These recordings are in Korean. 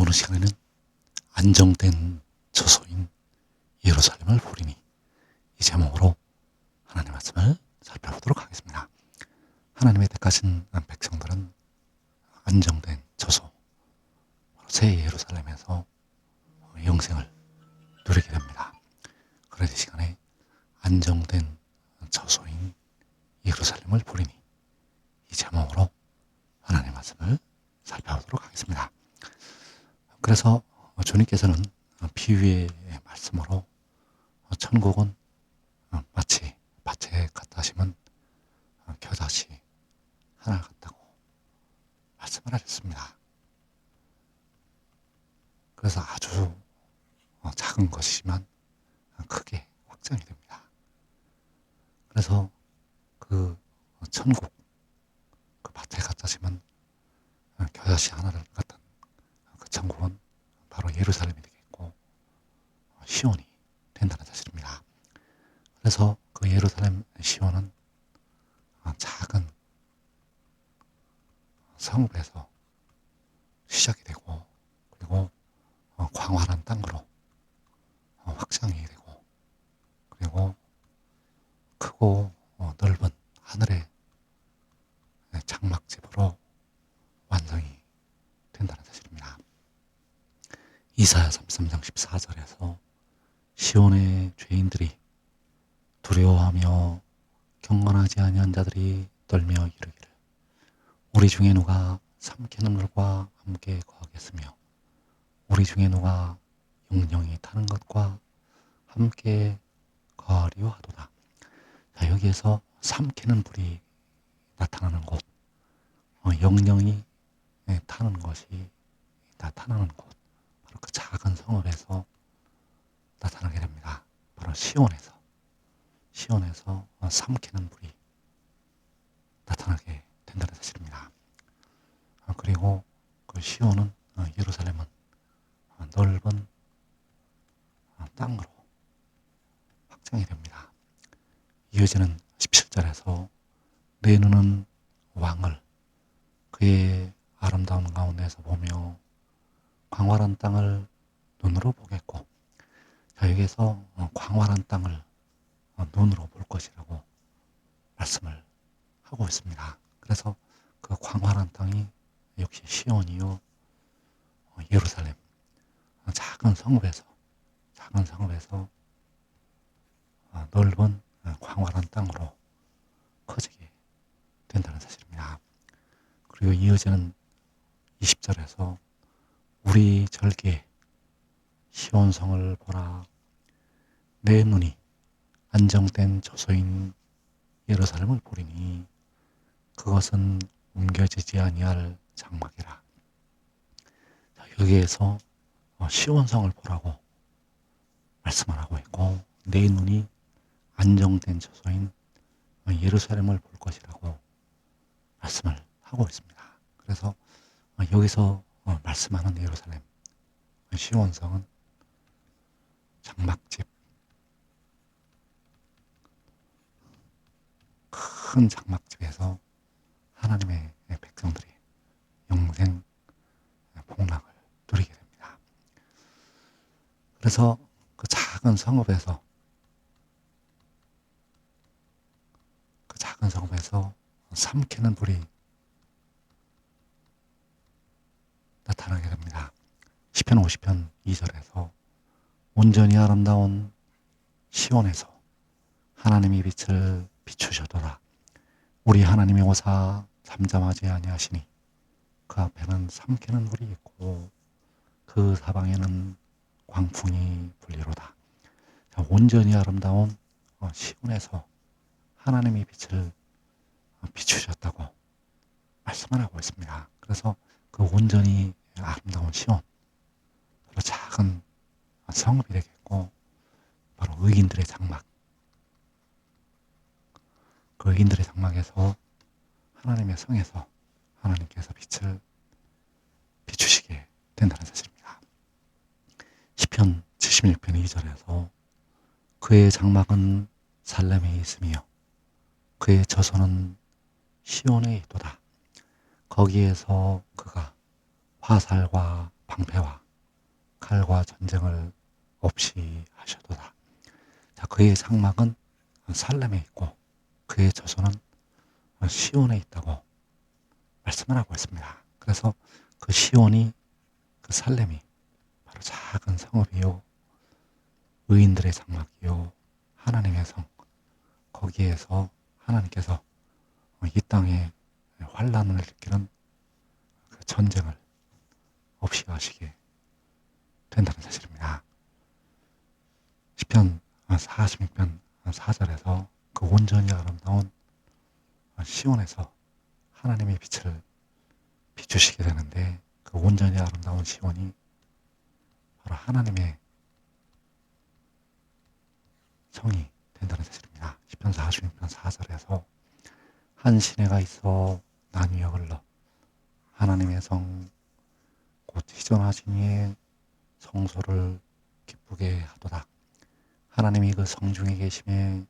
오늘 시간에는 안정된 처소인 예루살렘을 보리니 이 제목으로 하나님의 말씀을 살펴보도록 하겠습니다. 하나님의 택하신 백성들은 안정된 처소, 새 예루살렘에서 영생을 누리게 됩니다. 그래서 이 시간에 안정된 처소인 예루살렘을 보리니 이 제목으로 하나님의 말씀을 살펴보도록 하겠습니다. 그래서 주님께서는 비유의 말씀으로 천국은 마치 밭에 갖다 심은 겨자씨 하나 같다고 말씀을 하셨습니다. 그래서 아주 작은 것이지만 크게 확장이 됩니다. 그래서 그 천국, 그 밭에 갖다 심은 겨자씨 하나를 같은 그 천국은 바로 예루살렘이 되겠고 시온이 된다는 사실입니다. 그래서 그 예루살렘 시온은 작은 성읍에서 시작이 되고 그리고 광활한 땅으로 확장이 되고 그리고 크고 넓은 하늘의 장막집으로 완성이 된다는 사실입니다. 이사야 33장 14절에서 시온의 죄인들이 두려워하며 경건하지 아니한 자들이 떨며 이르기를 우리 중에 누가 삼키는 물과 함께 거하겠으며 우리 중에 누가 영영이 타는 것과 함께 거하리요 하도다. 자, 여기에서 삼키는 불이 나타나는 곳, 영영이 타는 것이 나타나는 곳, 바로 그 작은 성읍에서 나타나게 됩니다. 바로 시온에서 삼키는 불이 나타나게 된다는 사실입니다. 그리고 그 시온은 예루살렘은 넓은 땅으로 확장이 됩니다. 이어지는 17절에서 내 눈은 왕을 그의 아름다운 가운데서 보며 광활한 땅을 눈으로 보겠고, 자, 여기에서 광활한 땅을 눈으로 볼 것이라고 말씀을 하고 있습니다. 그래서 그 광활한 땅이 역시 시온이요 예루살렘 작은 성읍에서 넓은 광활한 땅으로 커지게 된다는 사실입니다. 그리고 이어지는 20절에서 우리 절기에 시온성을 보라 내 눈이 안정된 처소인 예루살렘을 보리니 그것은 옮겨지지 아니할 장막이라. 자, 여기에서 시온성을 보라고 말씀을 하고 있고 내 눈이 안정된 처소인 예루살렘을 볼 것이라고 말씀을 하고 있습니다. 그래서 여기서 말씀하는 예루살렘 시온성은 장막집, 큰 장막집에서 하나님의 백성들이 영생 복락을 누리게 됩니다. 그래서 그 작은 성읍에서 삼키는 불이 나타나게 됩니다. 시편 50편 2절에서 온전히 아름다운 시온에서 하나님이 빛을 비추셔도라. 우리 하나님의 오사 잠잠하지 아니하시니 그 앞에는 삼키는 불이 있고 그 사방에는 광풍이 불리로다. 자, 온전히 아름다운 시온에서 하나님이 빛을 비추셨다고 말씀을 하고 있습니다. 그래서 그 온전히 아름다운 시온, 바로 작은 성읍이 되겠고 바로 의인들의 장막, 그 의인들의 장막에서 하나님의 성에서 하나님께서 빛을 비추시게 된다는 사실입니다. 시편 76편 2절에서 그의 장막은 살렘에 있으며 그의 처소는 시온에 있도다. 거기에서 그가 화살과 방패와 칼과 전쟁을 없이 하셔도다. 자, 그의 장막은 살렘에 있고 그의 저소는 시온에 있다고 말씀을 하고 있습니다. 그래서 그 시온이, 그 살렘이 바로 작은 성읍이요, 의인들의 장막이요, 하나님의 성, 거기에서 하나님께서 이 땅에 환란을 일으키는 그 전쟁을 없이 하시게 된다는 사실입니다. 시편 46편 4절에서 그 온전히 아름다운 시온에서 하나님의 빛을 비추시게 되는데, 그 온전히 아름다운 시온이 바로 하나님의 성이 된다는 사실입니다. 시편 46편 4절에서 한 시내가 있어 나뉘어 흘러 하나님의 성 곧 시존하시니의 성소를 기쁘게 하도다. 하나님이 그 성 중에 계심에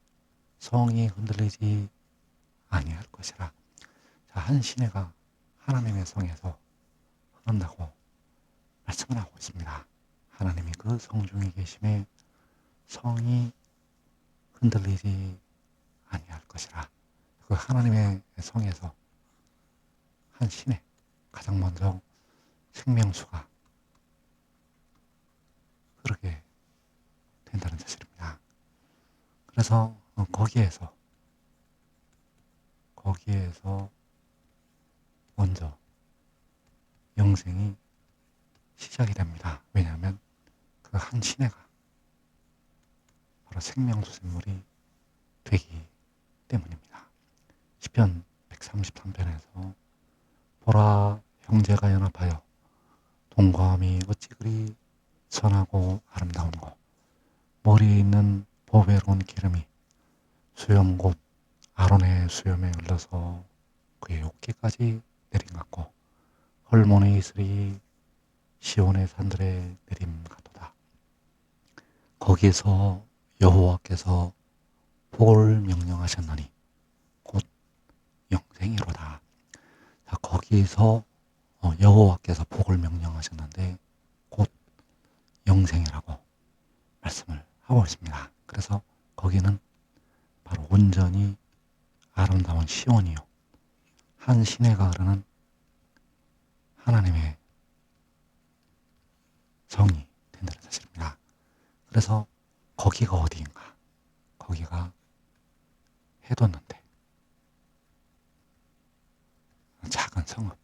성이 흔들리지 아니할 것이라. 자, 한 시내가 하나님의 성에서 흐른다고 말씀을 하고 있습니다. 하나님이 그 성 중에 계심에 성이 흔들리지 아니할 것이라. 그 하나님의 성에서 한 시내, 가장 먼저 생명수가 흐르게 된다는 사실입니다. 그래서 거기에서 먼저 영생이 시작이 됩니다. 왜냐하면 그 한 시내가 바로 생명수 샘물이 되기 때문입니다. 시편 133편에서 보라, 형제가 연합하여 동거함이 어찌 그리 선하고 아름다운고, 머리에 있는 보배로운 기름이 수염 곧 아론의 수염에 흘러서 그의 어깨까지 내린 같고, 헐몬의 이슬이 시온의 산들에 내림 같도다. 거기에서 여호와께서 복을 명령하셨나니 곧 영생이로다. 자, 거기에서 여호와께서 복을 명령하셨는데 곧 영생이라고 말씀을 하고 있습니다. 그래서 거기는 바로 온전히 아름다운 시온이요, 한 시내가 흐르는 하나님의 성이 된다는 사실입니다. 그래서 거기가 어디인가? 거기가 해뒀는데 작은 성읍,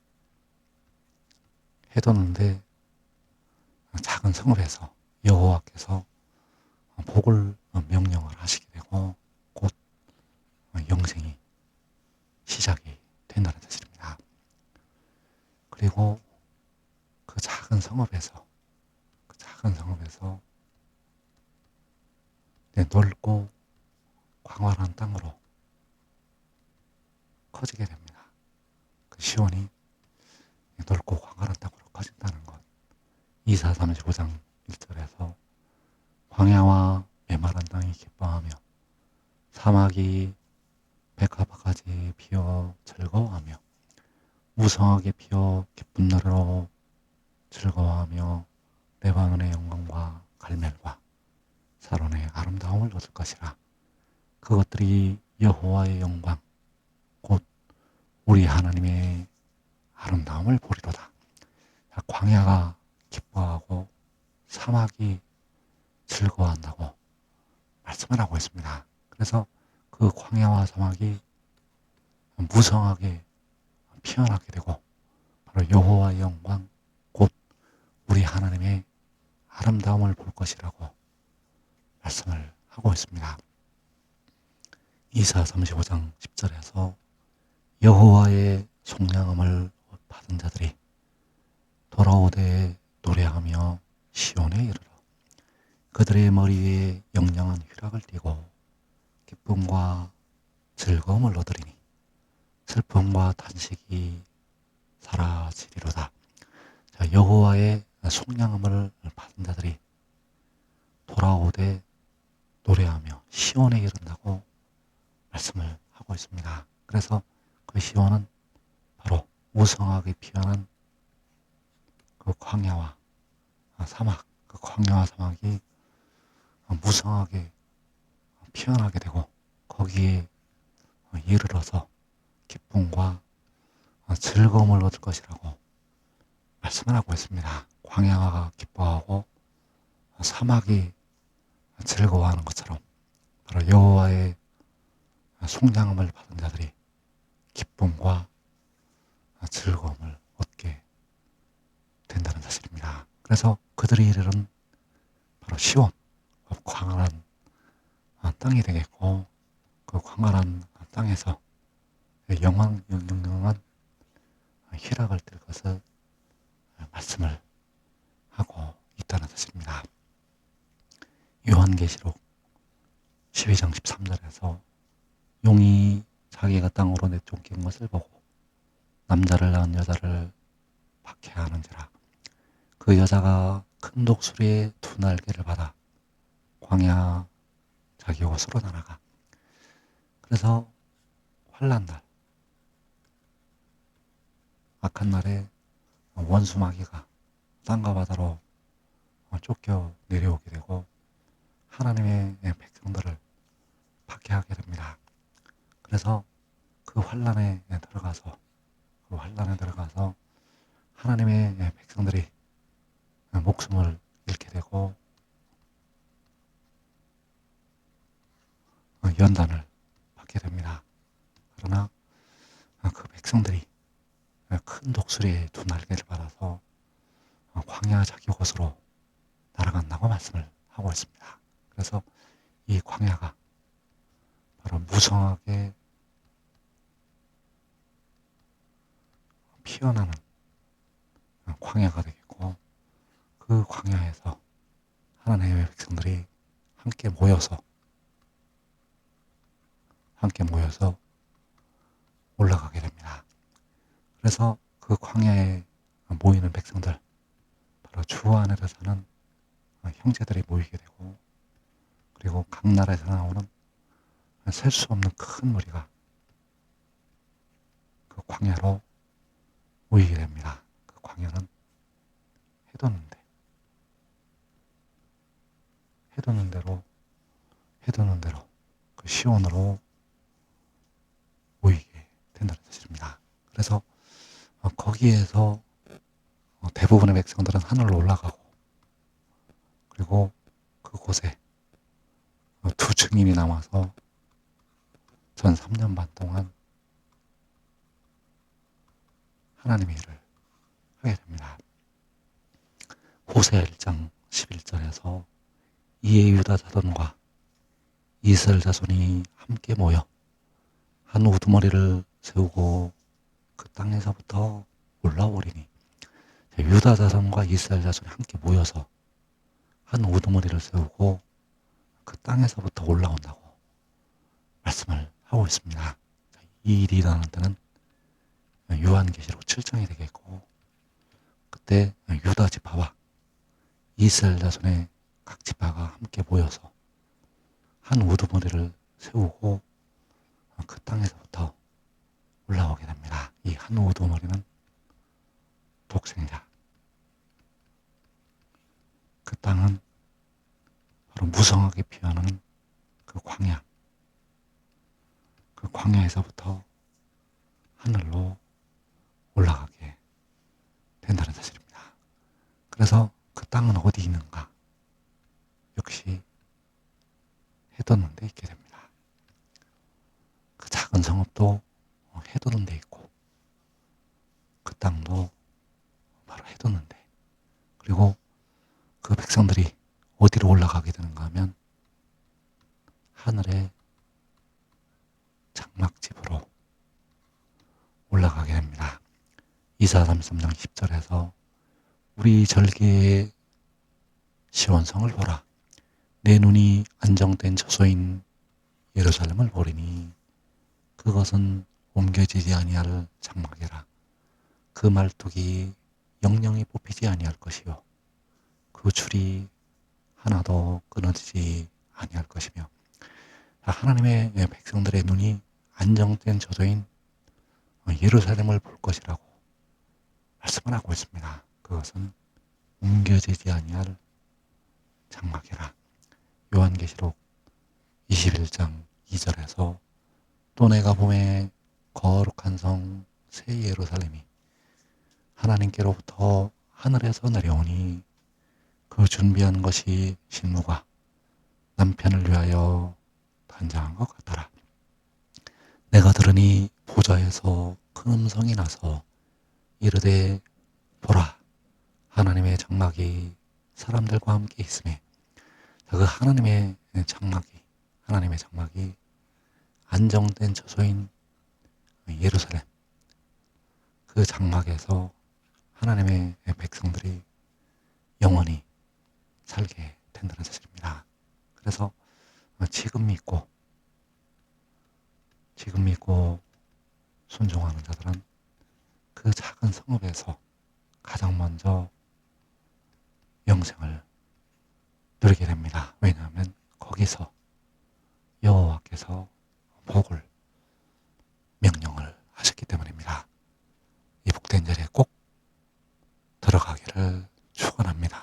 해뒀는데 작은 성읍에서 여호와께서 복을 명령을 하시게 되고 곧 영생이 시작이 된다는 사실입니다. 그리고 그 작은 성읍에서 넓고 광활한 땅으로 커지게 됩니다. 그 시온이 넓고 광활한 땅으로 커진다는 것, 이사 35장 1절에서 광야와 메마른 땅이 기뻐하며 사막이 백합화같이 피어 즐거워하며 무성하게 피어 기쁜 노래로 즐거워하며 레바논의 영광과 갈멜과 사론의 아름다움을 얻을 것이라. 그것들이 여호와의 영광 곧 우리 하나님의 아름다움을 보리로다. 광야가 기뻐하고 사막이 즐거워한다고 말씀을 하고 있습니다. 그래서 그 광야와 사막이 무성하게 피어나게 되고 바로 여호와의 영광 곧 우리 하나님의 아름다움을 볼 것이라고 말씀을 하고 있습니다. 이사 35장 10절에서 여호와의 속량함을 받은 자들이 돌아오되 노래하며 시온에 이르러 그들의 머리 위에 영영한 휘락을 띠고 기쁨과 즐거움을 얻으리니 슬픔과 탄식이 사라지리로다. 자, 여호와의 속량함을 받은 자들이 돌아오되 노래하며 시온에 이른다고 말씀을 하고 있습니다. 그래서 그 시온은 바로 무성하게 피어난 그 광야와 사막, 그 광야와 사막이 무성하게 피어나게 되고 거기에 이르러서 기쁨과 즐거움을 얻을 것이라고 말씀을 하고 있습니다. 광야가 기뻐하고 사막이 즐거워하는 것처럼 바로 여호와의 속량함을 받은 자들이 기쁨과 즐거움을 얻게 된다는 사실입니다. 그래서 그들이 이르는 바로 시온, 광활한 땅이 되겠고 그 광활한 땅에서 영영한 희락을 뜰 것을 말씀을 하고 있다는 사실입니다. 요한계시록 12장 13절에서 용이 자기가 땅으로 내쫓긴 것을 보고 남자를 낳은 여자를 박해하는지라 그 여자가 큰 독수리의 두 날개를 받아 광야 자기 곳으로 날아가. 그래서 환난날, 악한 날에 원수 마귀가 땅과 바다로 쫓겨 내려오게 되고 하나님의 백성들을 박해하게 됩니다. 그래서 그 환난에 들어가서 하나님의 백성들이 목숨을 잃게 되고 연단을 받게 됩니다. 그러나 그 백성들이 큰 독수리의 두 날개를 받아서 광야 자기 곳으로 날아간다고 말씀을 하고 있습니다. 그래서 이 광야가 바로 무성하게 피어나는 광야가 되겠고 그 광야에서 하나님의 백성들이 함께 모여서 올라가게 됩니다. 그래서 그 광야에 모이는 백성들, 바로 주 안에서 사는 형제들이 모이게 되고 그리고 각 나라에서 나오는 셀 수 없는 큰 무리가 그 광야로 모이게 됩니다. 그 광야는 해돋는 대로 그 시온으로 모이게 된다는 사실입니다. 그래서 거기에서 대부분의 백성들은 하늘로 올라가고 그리고 그곳에 두 증인이 남아서 전 3년 반 동안 하나님의 일을 하게 됩니다. 호세아 1장 11절에서 이에 유다 자손과 이스라엘 자손이 함께 모여 한 우두머리를 세우고 그 땅에서부터 올라오리니 유다 자손과 이스라엘 자손이 함께 모여서 한 우두머리를 세우고 그 땅에서부터 올라온다고 말씀을 하고 있습니다. 이 일이 일어나는 때는 요한계시록 7장이 되겠고 그때 유다 지파와 이스라엘 자손의 각 지파가 함께 모여서 한 우두머리를 세우고 그 땅에서부터 올라오게 됩니다. 이 한 우두머리는 독생자. 그 땅은 바로 무성하게 피어나는 그 광야. 그 광야에서부터 하늘로 올라가게 된다는 사실입니다. 그래서 그 땅은 어디 있는가? 역시 해돋는 데 있게 됩니다. 그 작은 성읍도 해돋는 데 있고 그 땅도 바로 해돋는 데. 그리고 그 백성들이 어디로 올라가게 되는가 하면 하늘의 장막집으로 올라가게 됩니다. 이사야 33장 10절에서 우리 절개의 시온성을 보라. 내 눈이 안정된 처소인 예루살렘을 보리니 그것은 옮겨지지 아니할 장막이라. 그 말뚝이 영영이 뽑히지 아니할 것이요 그 줄이 하나도 끊어지지 아니할 것이며 하나님의 백성들의 눈이 안정된 처소인 예루살렘을 볼 것이라고 말씀을 하고 있습니다. 그것은 옮겨지지 아니할 장막이라. 요한계시록 21장 2절에서 또 내가 보매 거룩한 성 새 예루살렘이 하나님께로부터 하늘에서 내려오니 그 준비한 것이 신부가 남편을 위하여 단장한 것 같더라. 내가 들으니 보좌에서 큰 음성이 나서 이르되 보라 하나님의 장막이 사람들과 함께 있음에, 그 하나님의 장막이 안정된 처소인 예루살렘, 그 장막에서 하나님의 백성들이 영원히 살게 된다는 사실입니다. 그래서 지금 믿고 순종하는 자들은 그 작은 성읍에서 가장 먼저 영생을 누리게 됩니다. 왜냐하면 거기서 여호와께서 복을 명령을 하셨기 때문입니다. 이 복된 자리에 꼭 들어가기를 축원합니다.